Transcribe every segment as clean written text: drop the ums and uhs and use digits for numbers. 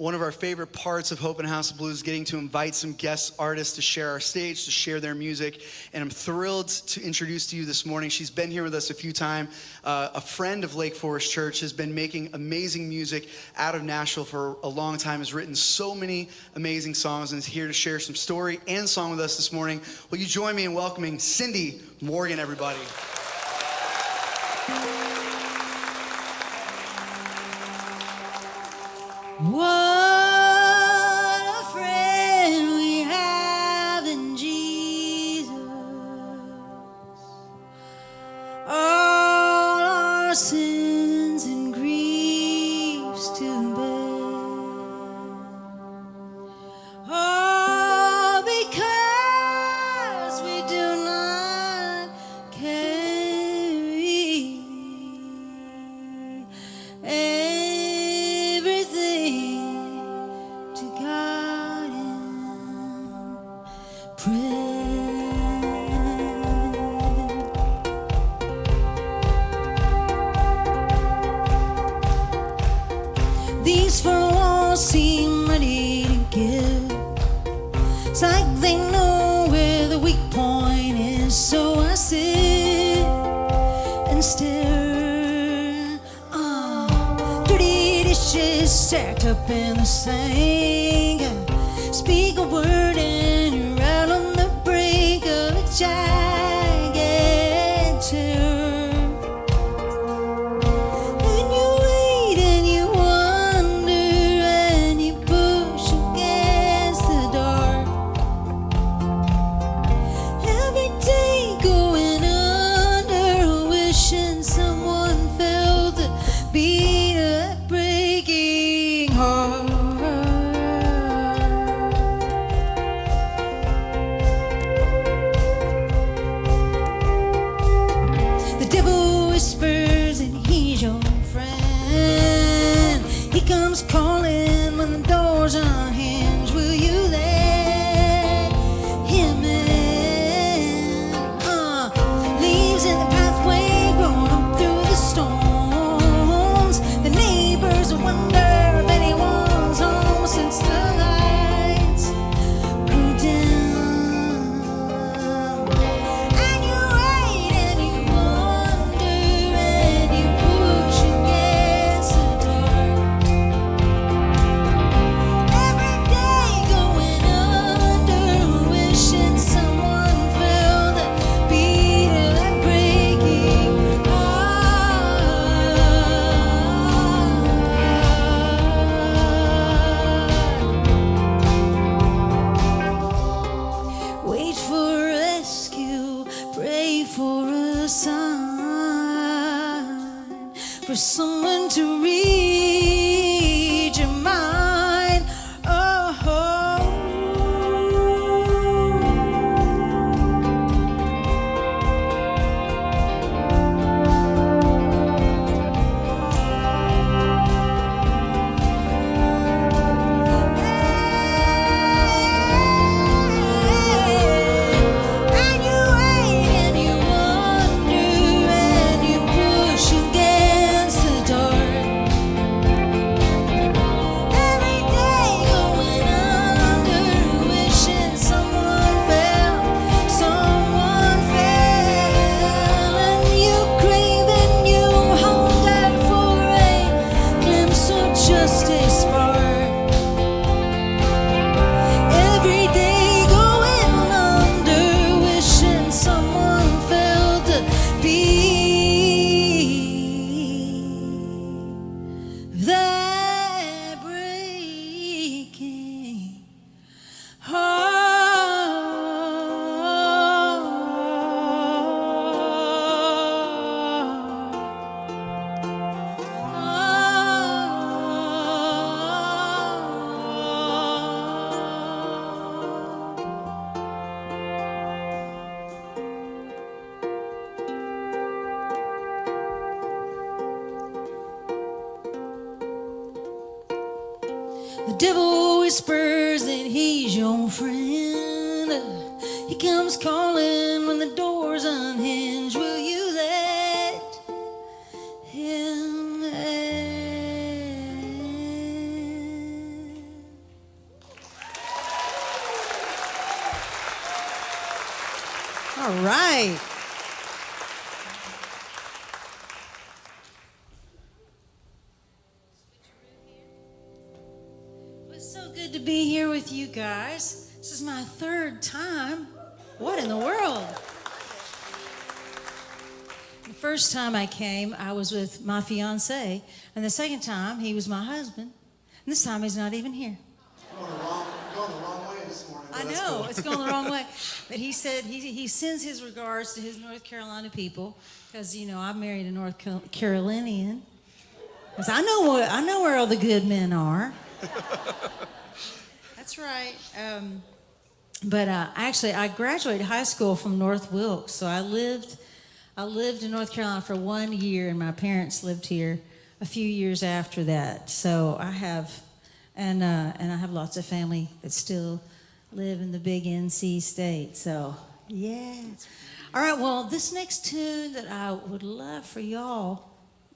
one of our favorite parts of Hope and House of Blues is getting to invite some guest artists to share our stage, to share their music. And I'm thrilled to introduce to you this morning. She's been here with us a few times. A friend of Lake Forest Church, has been making amazing music out of Nashville for a long time, has written so many amazing songs, and is here to share some story and song with us this morning. Will you join me in welcoming Cindy Morgan, everybody? What a friend we have in Jesus. All our sins and griefs to bear. All because we do not carry everything to God in prayer. These four walls seem ready to give. It's like they know where the weak point is, so I sit and stare. Dirty dishes stacked up in the sink. Speak a word and you're out on the brink of a jagged tear. And you wait and you wonder and you push against the dark. Every day going under, wishing someone felt the beat of that breaking heart. The devil whispers and he's your friend. He comes calling when the doors are unhinged. Will you let him in? Leaves in the pathway growing up through the stones. The neighbors wonder if anyone's home since the lights grew dim. And you wait and you wonder and you push against the dark. Every day going under, wishing someone felt the beat of that breaking heart. Wait for rescue, pray for a sign, for someone to read your mind. And you wait and you wonder and you push against the dark. Every day going under, wishing someone fell, and you crave and you hunger for a glimpse or just a spark. Every day going under, wishing someone felt the beat, that breaking The devil whispers that he's your friend. He comes calling when the door's unhinged. Will you let him in? All right. It's so good to be here with you guys. This is my third time. What in the world? The first time I came, I was with my fiance, and the second time, he was my husband. And this time, he's not even here. Going the wrong way this morning. I know, it's going the wrong way. But he said he sends his regards to his North Carolina people, because, you know, I married a North Carolinian. Because I know where all the good men are. That's right. But actually, I graduated high school from North Wilkes, so I lived in North Carolina for 1 year, and my parents lived here a few years after that. So I have, and I have lots of family that still live in the big NC state. So yeah. All right. Well, this next tune that I would love for y'all,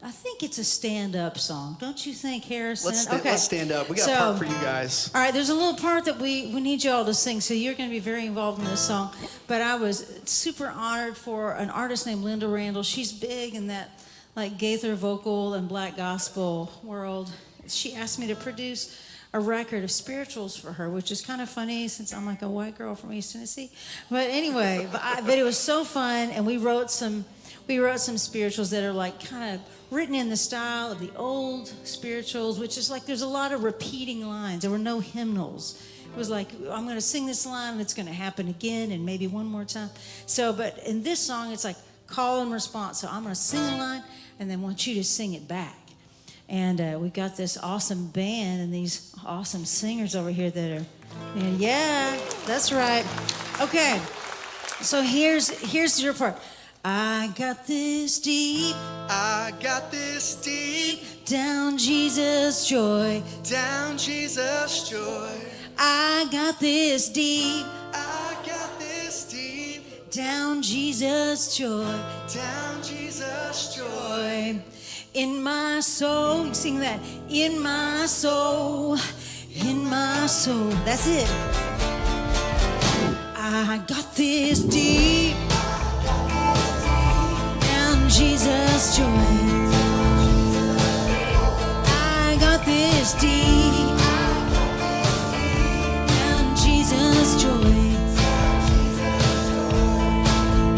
I think it's a stand-up song. Don't you think, Harrison? Let's stand up. We got a part for you guys. All right, there's a little part that we need y'all to sing, so you're going to be very involved in this song. But I was super honored for an artist named Linda Randall. She's big in that like Gaither vocal and black gospel world. She asked me to produce a record of spirituals for her, which is kind of funny since I'm like a white girl from East Tennessee. But anyway, but it was so fun, and we wrote some spirituals that are like kind of written in the style of the old spirituals, which is like there's a lot of repeating lines. There were no hymnals. It was like, I'm going to sing this line and it's going to happen again and maybe one more time. So, but in this song, it's like call and response. So I'm going to sing a line and then want you to sing it back. And we've got this awesome band and these awesome singers over here that are, yeah, that's right. Okay, so here's your part. I got this deep down Jesus joy, down Jesus joy. I got this deep down Jesus joy, down Jesus joy. In my soul, you sing that, in my soul, that's it. I got this deep Jesus joy. I got this deep and Jesus joy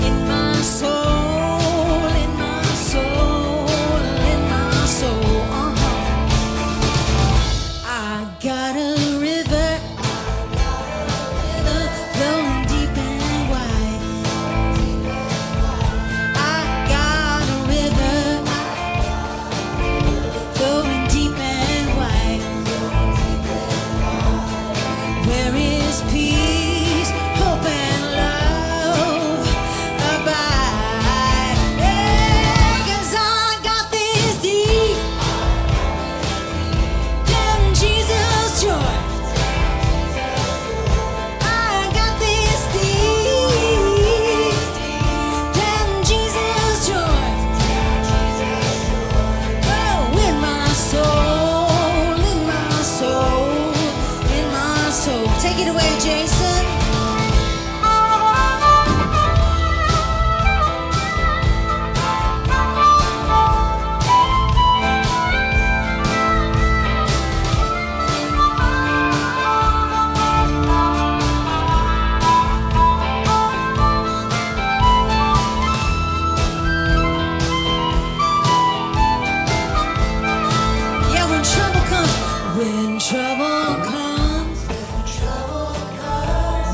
in my soul, in my soul, in my soul. I got a river flowing deep and wide. Peace, hope, and love abide. Yeah, 'cause I got this deep down Jesus joy. I got this deep down Jesus joy. Oh, in my soul, in my soul, in my soul. Take it away, Jason. Yeah, when trouble comes,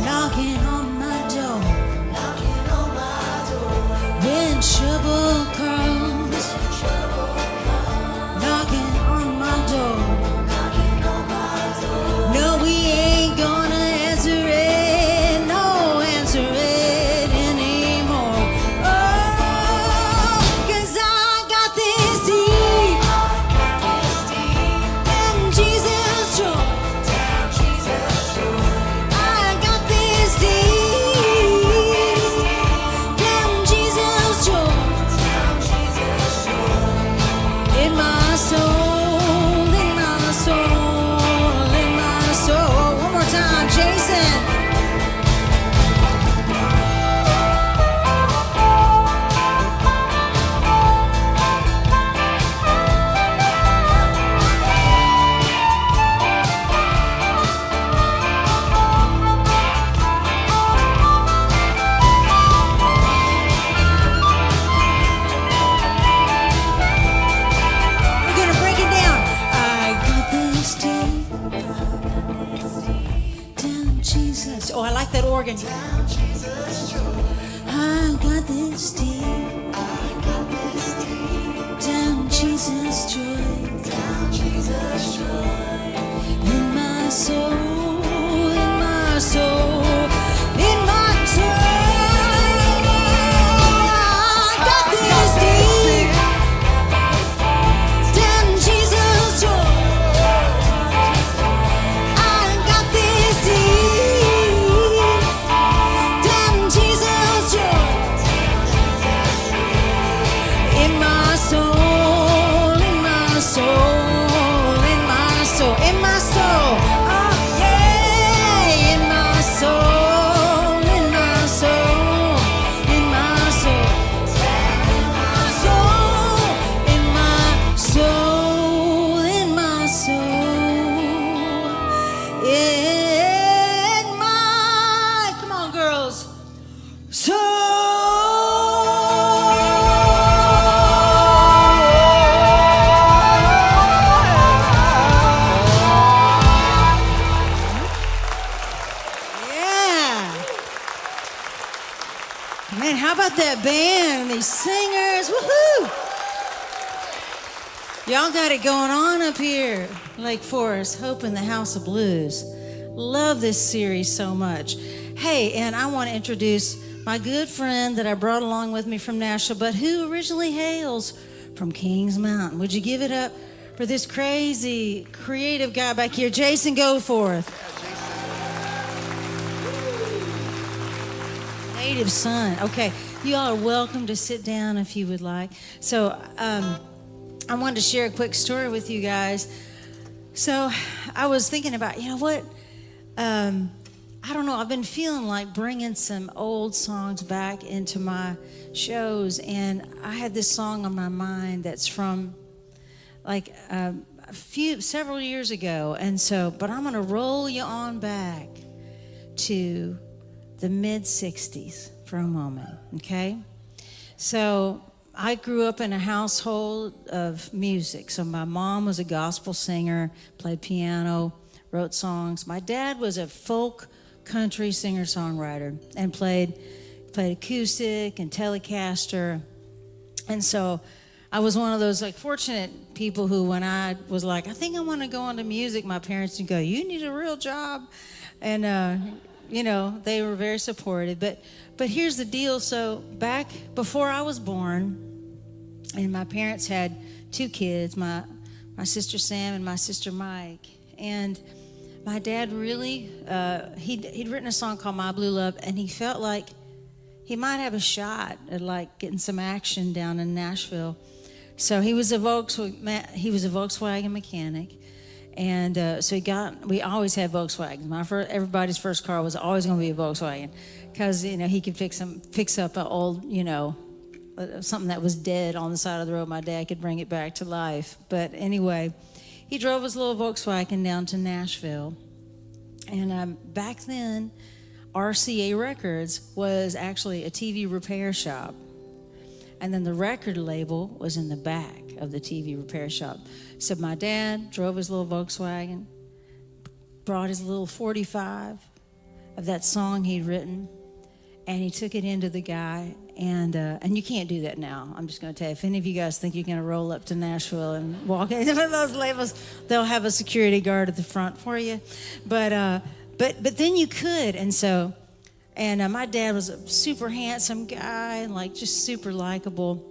knocking on my door. When trouble comes, knocking on my door. No, we ain't gonna answer it, no, answer it anymore. Oh, 'cause I got this deep and Jesus joy. I got this deep down Jesus joy in my soul, in my soul, in my soul. One more time, Jason. Down Jesus. Oh, I like that organ. I got this deep. Down Jesus joy. In my soul, in my soul, in my soul. I got this deep. Down Jesus joy. I got this deep. Down Jesus joy. In my soul, in my soul, in my soul, in my soul. Oh yeah, in my soul, in my soul, in my soul, in my soul, in my soul, in my, come on girls, yeah. Man, how about that band and these singers? Woohoo! Y'all got it going on up here. Lake Forest, Hope in the House of Blues. Love this series so much. Hey, and I want to introduce my good friend that I brought along with me from Nashville, but who originally hails from Kings Mountain. Would you give it up for this crazy, creative guy back here, Jason Goforth? Native son. Okay, you all are welcome to sit down if you would like. So, I wanted to share a quick story with you guys. So, I was thinking about, you know what? I don't know, I've been feeling like bringing some old songs back into my shows, and I had this song on my mind that's from like several years ago, and so, but I'm gonna roll you on back to the mid-60s for a moment, okay? So I grew up in a household of music. So my mom was a gospel singer, played piano, wrote songs. My dad was a folk country singer-songwriter and played acoustic and Telecaster. And so I was one of those like fortunate people who, when I was like, I think I want to go into music, my parents would go, you need a real job. And you know, they were very supportive. But here's the deal. So back before I was born, and my parents had two kids, my sister Sam and my sister Mike. And my dad really, he'd written a song called My Blue Love, and he felt like he might have a shot at like getting some action down in Nashville. So he was a Volkswagen mechanic. And so we always had Volkswagens. Everybody's first car was always going to be a Volkswagen, because, you know, he could fix up an old, you know, something that was dead on the side of the road. My dad could bring it back to life. But anyway, he drove his little Volkswagen down to Nashville. And back then, RCA Records was actually a TV repair shop. And then the record label was in the back of the TV repair shop. So my dad drove his little Volkswagen, brought his little 45 of that song he'd written, and he took it into the guy. And you can't do that now. I'm just going to tell you, if any of you guys think you're going to roll up to Nashville and walk into those labels, they'll have a security guard at the front for you. But then you could. And so, my dad was a super handsome guy, like just super likable.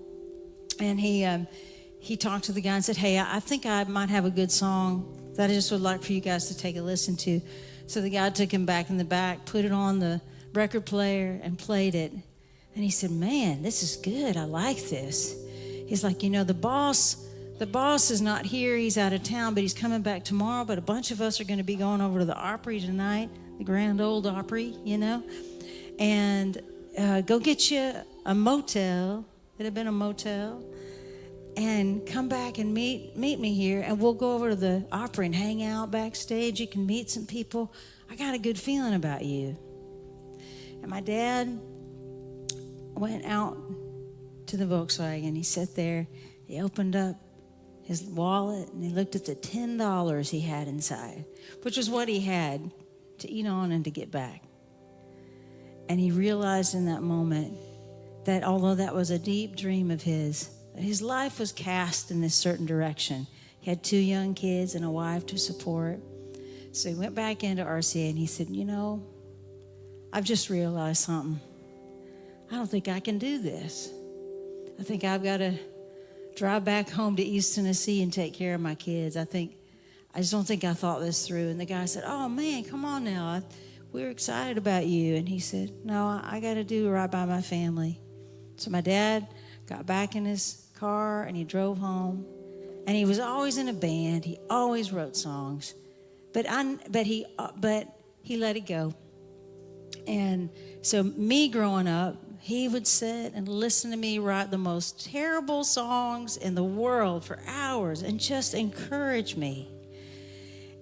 And he talked to the guy and said, hey, I think I might have a good song that I just would like for you guys to take a listen to. So the guy took him back in the back, put it on the record player and played it. And he said, man, this is good. I like this. He's like, you know, the boss is not here. He's out of town, but he's coming back tomorrow. But a bunch of us are going to be going over to the Opry tonight, the Grand Old Opry, you know. And go get you a motel. It had been a motel. And come back and meet me here. And we'll go over to the Opry and hang out backstage. You can meet some people. I got a good feeling about you. And my dad went out to the Volkswagen. He sat there. He opened up his wallet and he looked at the $10 he had inside, which was what he had to eat on and to get back. And he realized in that moment that although that was a deep dream of his life was cast in this certain direction. He had 2 young kids and a wife to support. So he went back into RCA and he said, you know, I've just realized something. I don't think I can do this. I think I've got to drive back home to East Tennessee and take care of my kids. I just don't think I thought this through. And the guy said, oh man, come on now. We're excited about you. And he said, no, I got to do right by my family. So my dad got back in his car and he drove home. And he was always in a band. He always wrote songs. But he let it go. And so me growing up, he would sit and listen to me write the most terrible songs in the world for hours and just encourage me.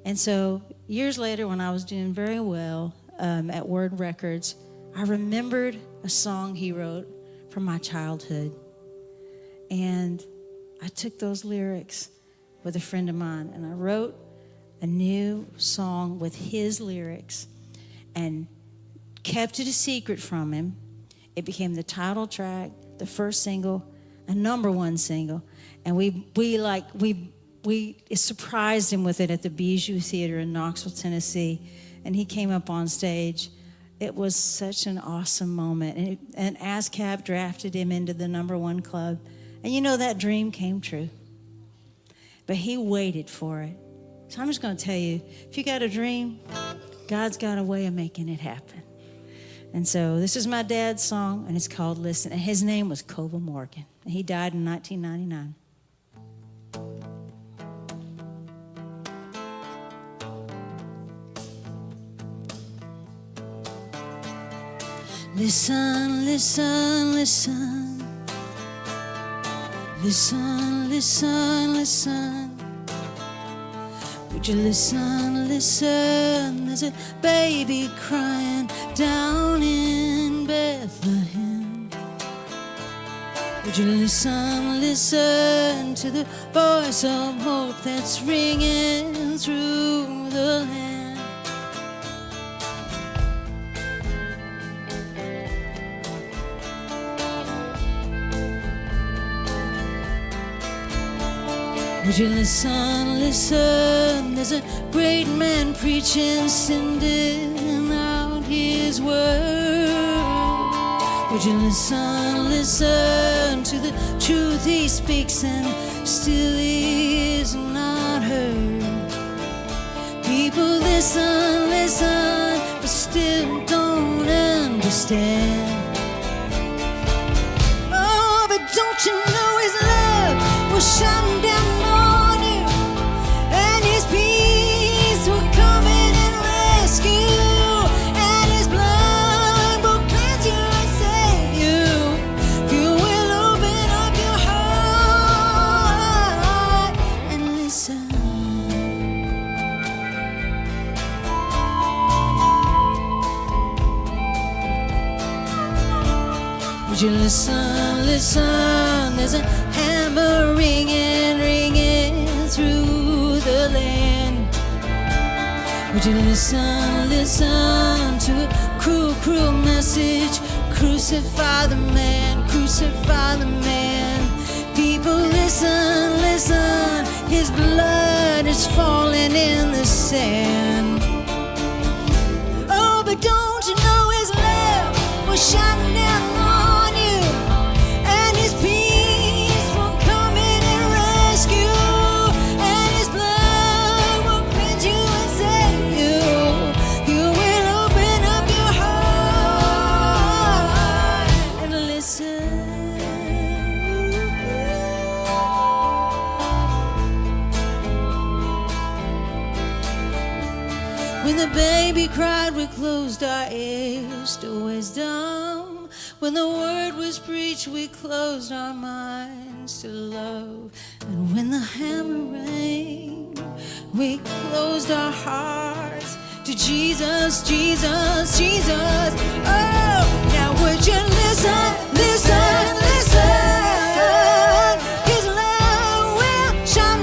And so years later, when I was doing very well at Word Records, I remembered a song he wrote from my childhood. And I took those lyrics with a friend of mine, and I wrote a new song with his lyrics and kept it a secret from him. It became the title track, the first single, a #1 single. And we surprised him with it at the Bijou Theater in Knoxville, Tennessee. And he came up on stage. It was such an awesome moment. And ASCAP drafted him into the #1 club. And you know, that dream came true. But he waited for it. So I'm just going to tell you, if you got a dream, God's got a way of making it happen. And so this is my dad's song, and it's called Listen. And his name was Cova Morgan. And he died in 1999. Listen, listen, listen. Listen, listen, listen. Would you listen, listen? There's a baby crying down in Bethlehem. Would you listen, listen to the voice of hope that's ringing through the land? Would you listen, listen? There's a great man preaching, sending out his word. Would you listen, listen to the truth he speaks and still is not heard? People listen, listen, but still don't understand. Oh, but don't you know his love will shine down on you, and his peace will come in and rescue you, and his blood will cleanse you and save you. You will open up your heart and listen. Would you listen, listen? There's a hammer ringing, ringing through the land. Would you listen, listen to a cruel, cruel message? Crucify the man, crucify the man. People listen, listen, his blood is falling in the sand. Oh, but don't you know his love will shine down on you, and his peace will come in and rescue you, and his blood will cleanse you and save you. You will open up your heart and listen. When the baby cried, we closed our ears to wisdom. When the word was preached, we closed our minds to love. And when the hammer rang, we closed our hearts to Jesus, Jesus, Jesus. Oh, now would you listen, listen, listen? His love will shine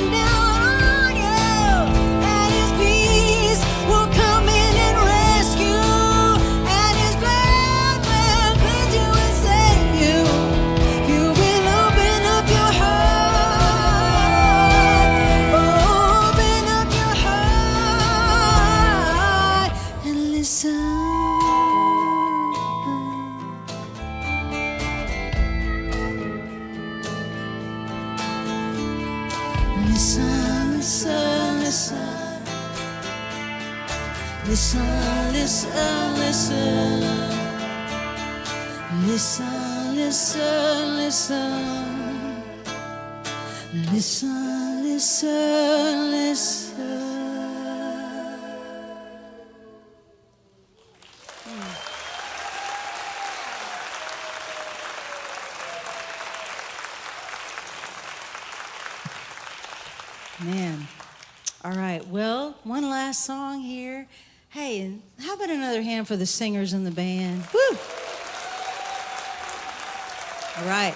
Listen, listen, listen. Listen, listen, listen. Listen, listen, listen. Man. All right. Well, one last song here. Hey, and how about another hand for the singers in the band? Woo! All right.